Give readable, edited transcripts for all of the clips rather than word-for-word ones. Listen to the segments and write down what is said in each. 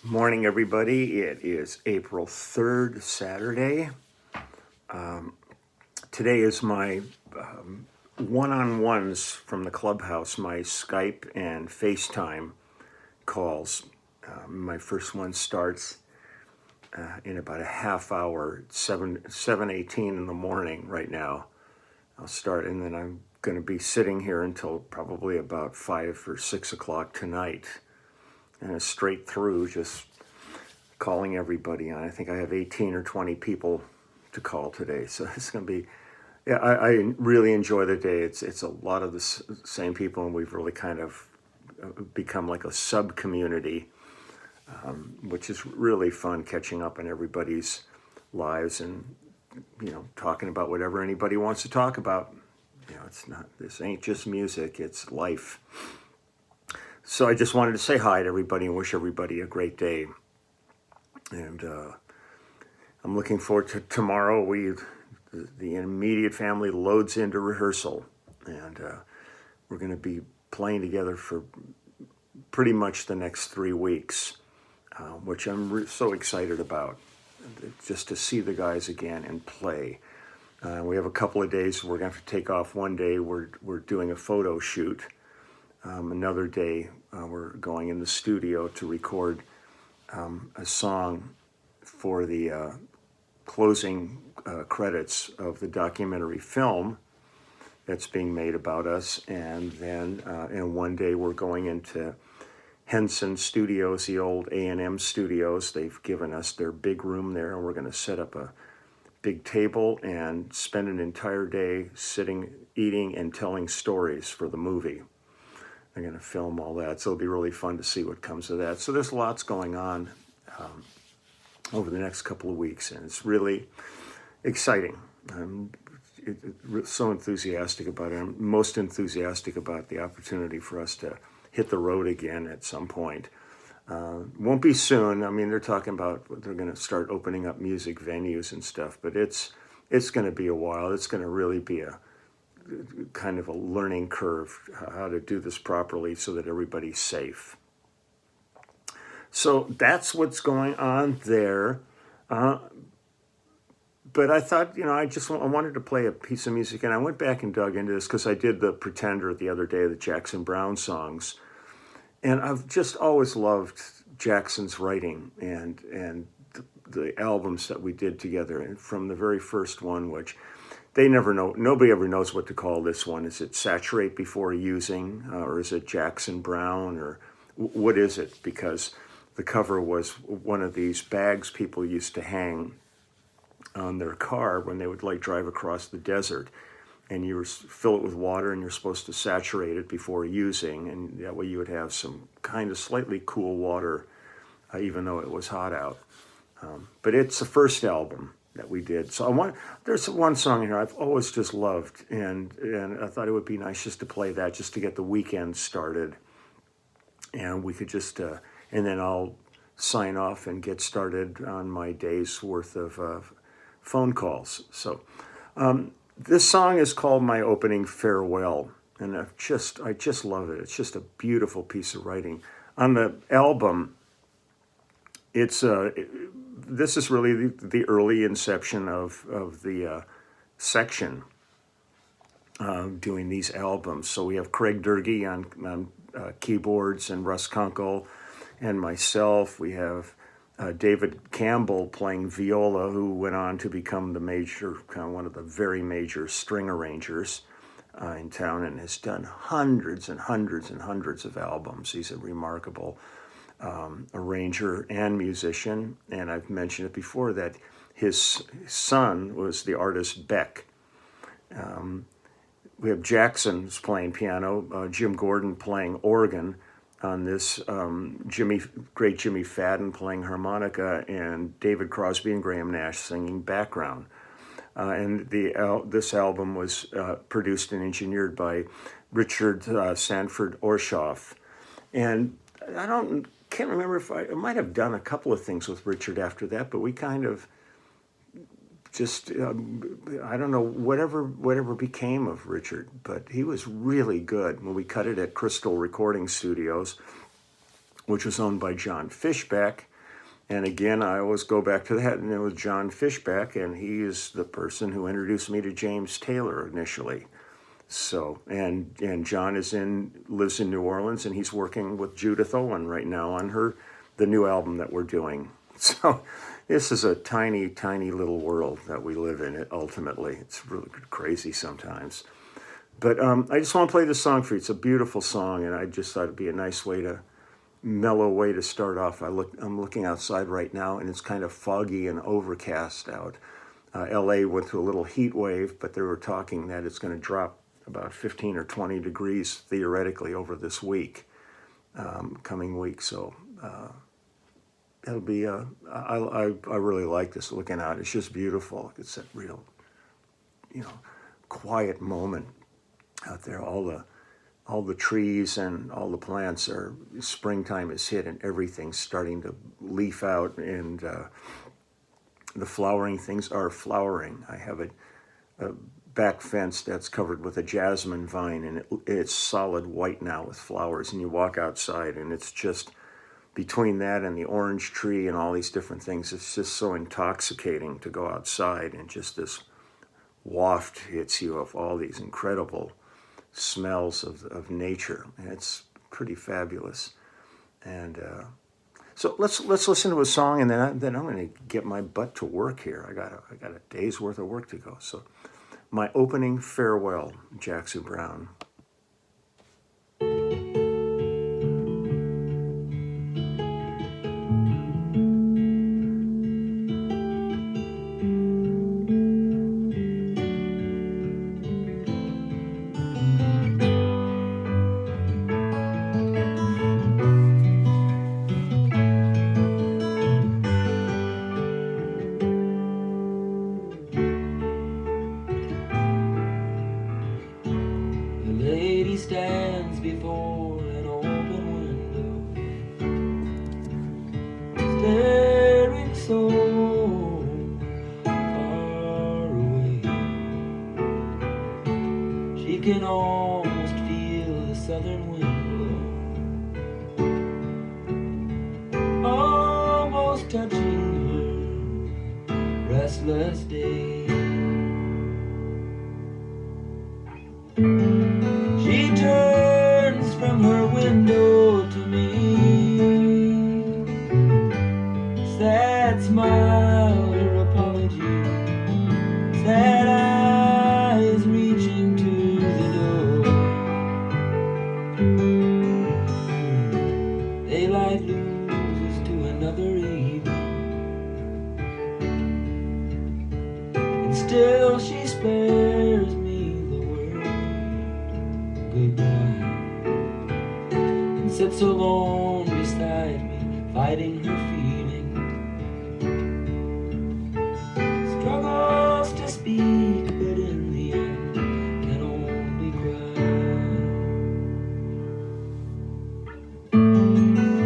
Morning, everybody. It is April 3rd, Saturday. Today is my one-on-ones from the clubhouse, my Skype and FaceTime calls. My first one starts in about a half hour, 7:18 in the morning right now. I'll start, and then I'm going to be sitting here until probably about 5 or 6 o'clock tonight. And it's straight through, just calling everybody on. I think I have 18 or 20 people to call today, so it's going to be. Yeah, I really enjoy the day. It's a lot of the same people, and we've really kind of become like a sub community, which is really fun, catching up on everybody's lives and talking about whatever anybody wants to talk about. It's not. This ain't just music; it's life. So I just wanted to say hi to everybody and wish everybody a great day. And I'm looking forward to tomorrow. The immediate family loads into rehearsal, and we're going to be playing together for pretty much the next 3 weeks, which I'm so excited about, just to see the guys again and play. We have a couple of days. We're going to have to take off. One day we're doing a photo shoot. Another day, we're going in the studio to record a song for the closing credits of the documentary film that's being made about us. And then in one day, we're going into Henson Studios, the old A&M studios. They've given us their big room there, and we're going to set up a big table and spend an entire day sitting, eating, and telling stories for the movie. They're going to film all that, so it'll be really fun to see what comes of that. So there's lots going on over the next couple of weeks, and it's really exciting. I'm so enthusiastic about it. I'm most enthusiastic about the opportunity for us to hit the road again at some point. Won't be soon. I mean, they're talking about they're going to start opening up music venues and stuff, but it's going to be a while. It's going to really be a kind of a learning curve, how to do this properly so that everybody's safe. So that's what's going on there. But I thought, I wanted to play a piece of music, and I went back and dug into this because I did the Pretender the other day, the Jackson Browne songs. And I've just always loved Jackson's writing and the albums that we did together. And from the very first one, which nobody ever knows what to call this one. Is it Saturate Before Using, or is it Jackson Browne, or what is it? Because the cover was one of these bags people used to hang on their car when they would drive across the desert, and you fill it with water, and you're supposed to saturate it before using, and that way you would have some kind of slightly cool water, even though it was hot out. But it's the first album that we did. So there's one song in here I've always just loved, and I thought it would be nice just to play that, just to get the weekend started. And we could just, and then I'll sign off and get started on my day's worth of phone calls. So this song is called My Opening Farewell, and I just love it. It's just a beautiful piece of writing. On the album, this is really the early inception of the section doing these albums. So we have Craig Durkee on keyboards, and Russ Kunkel and myself. We have David Campbell playing viola, who went on to become one of the very major string arrangers in town, and has done hundreds and hundreds and hundreds of albums. He's a remarkable arranger and musician, and I've mentioned it before that his son was the artist Beck. We have Jackson who's playing piano, Jim Gordon playing organ on this, great Jimmy Fadden playing harmonica, and David Crosby and Graham Nash singing background. And this album was produced and engineered by Richard Sanford Orshoff. And can't remember if I might have done a couple of things with Richard after that, but we kind of just, I don't know, whatever became of Richard, but he was really good. When we cut it at Crystal Recording Studios, which was owned by John Fishback, And again, I always go back to that, and it was John Fishback, and he is the person who introduced me to James Taylor initially. So, and John lives in New Orleans, and he's working with Judith Owen right now on the new album that we're doing. So, this is a tiny, tiny little world that we live in. Ultimately, it's really crazy sometimes. But I just want to play this song for you. It's a beautiful song, and I just thought it'd be a nice mellow way to start off. I'm looking outside right now, and it's kind of foggy and overcast out. LA went through a little heat wave, but they were talking that it's going to drop about 15 or 20 degrees theoretically over this coming week. So it'll be, I really like this looking out. It's just beautiful. It's that real, quiet moment out there. All the trees and all the plants springtime is hit and everything's starting to leaf out, and the flowering things are flowering. I have a back fence that's covered with a jasmine vine, and it's solid white now with flowers, and you walk outside and it's just, between that and the orange tree and all these different things, it's just so intoxicating to go outside, and just this waft hits you of all these incredible smells of nature, and it's pretty fabulous. And so let's listen to a song, and then I'm going to get my butt to work here. I got a day's worth of work to go. So my opening farewell, Jackson Browne. Stands before an open window, staring so far away. She can almost feel the southern wind blow, almost touching her restless day. She turns from her window to me, sad smile, her apology, sad eyes reaching to the door. Daylight loses to another evening, and still she spares me goodbye, and sits alone beside me, fighting her feeling. Struggles to speak, but in the end can only cry.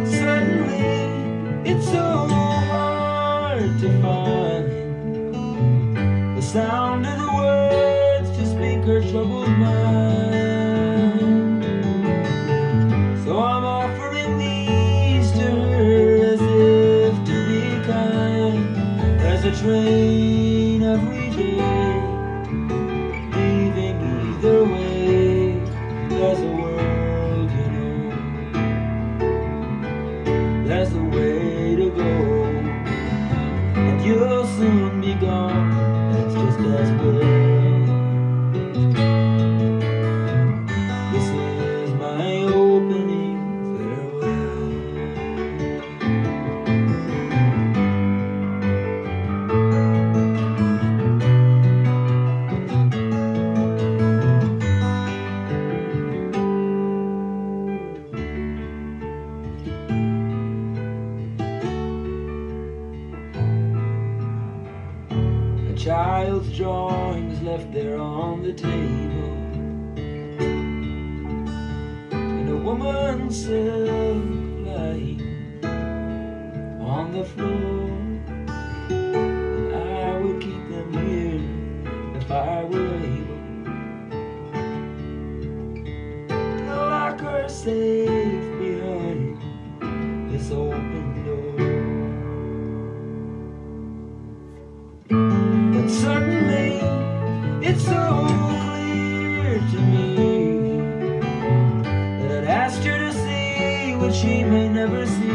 Suddenly it's so hard to find the sound of the words to speak her troubled mind. So I'm offering these to her as if to be kind. There's a train every day, leaving either way. There's a world, there's a way to go, and you'll soon be gone. That's just as well. A child's drawings left there on the table, and a woman's silk lying on the floor. And I would keep them here if I were able to lock her safe behind this open door. may never see.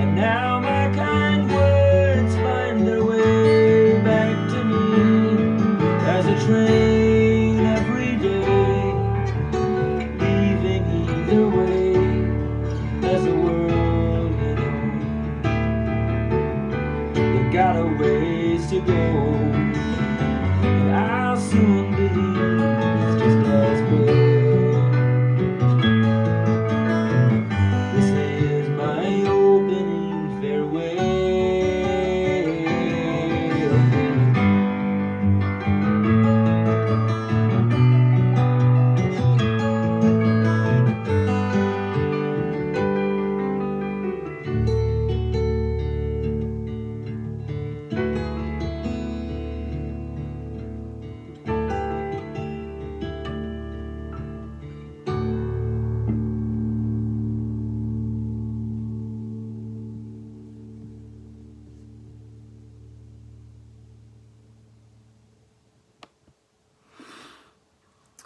And now my kind words find their way back to me as a train every day, leaving either way as the world head on. They've got a ways to go, and I'll soon believe it's just as well. This is my opening farewell.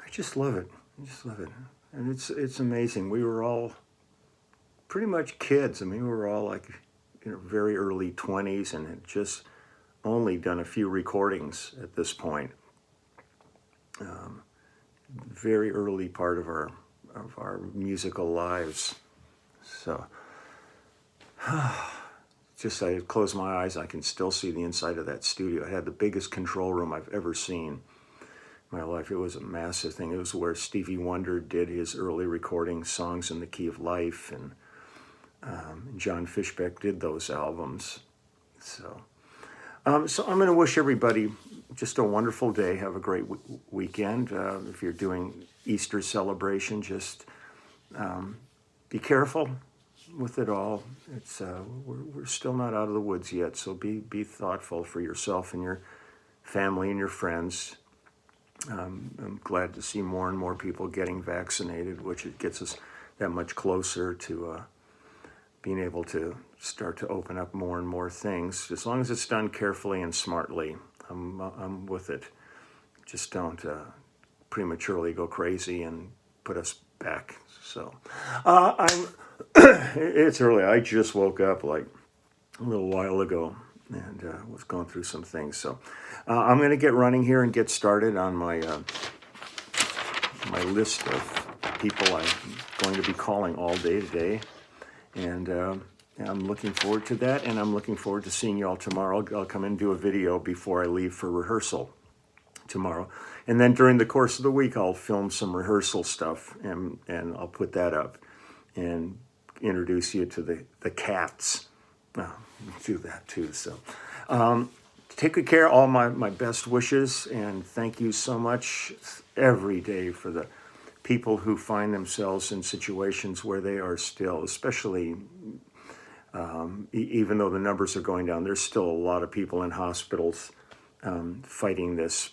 I just love it. I just love it. And it's amazing. We were all pretty much kids. I mean, we were all like, very early 20s and had just only done a few recordings at this point. Very early part of our musical lives. So, just I close my eyes, I can still see the inside of that studio. It had the biggest control room I've ever seen in my life. It was a massive thing. It was where Stevie Wonder did his early recording, Songs in the Key of Life, and John Fishbeck did those albums. So I'm going to wish everybody just a wonderful day. Have a great weekend. If you're doing Easter celebration, just be careful with it all. It's we're still not out of the woods yet, so be thoughtful for yourself and your family and your friends. I'm glad to see more and more people getting vaccinated, which it gets us that much closer to being able to start to open up more and more things. As long as it's done carefully and smartly, I'm with it. Just don't prematurely go crazy and put us back. So it's early. I just woke up like a little while ago and was going through some things. So I'm going to get running here and get started on my my list of people I'm going to be calling all day today. And I'm looking forward to that, and I'm looking forward to seeing you all tomorrow. I'll come and do a video before I leave for rehearsal tomorrow. And then during the course of the week, I'll film some rehearsal stuff, and I'll put that up and introduce you to the cats. Do that too. So take good care. All my best wishes, and thank you so much every day for the people who find themselves in situations where they are still, especially even though the numbers are going down, there's still a lot of people in hospitals fighting this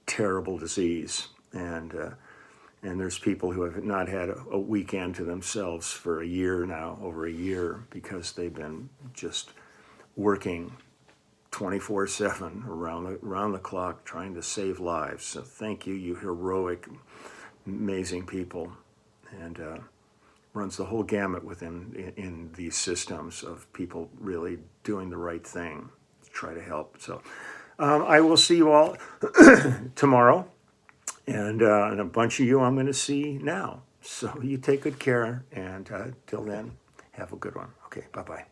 terrible disease. And there's people who have not had a weekend to themselves for a year now, over a year, because they've been just working 24/7 around the clock trying to save lives. So thank you, you heroic, amazing people, and runs the whole gamut within in these systems of people really doing the right thing to try to help. So I will see you all tomorrow, and a bunch of you I'm going to see now. So you take good care, and till then, have a good one. Okay, bye-bye.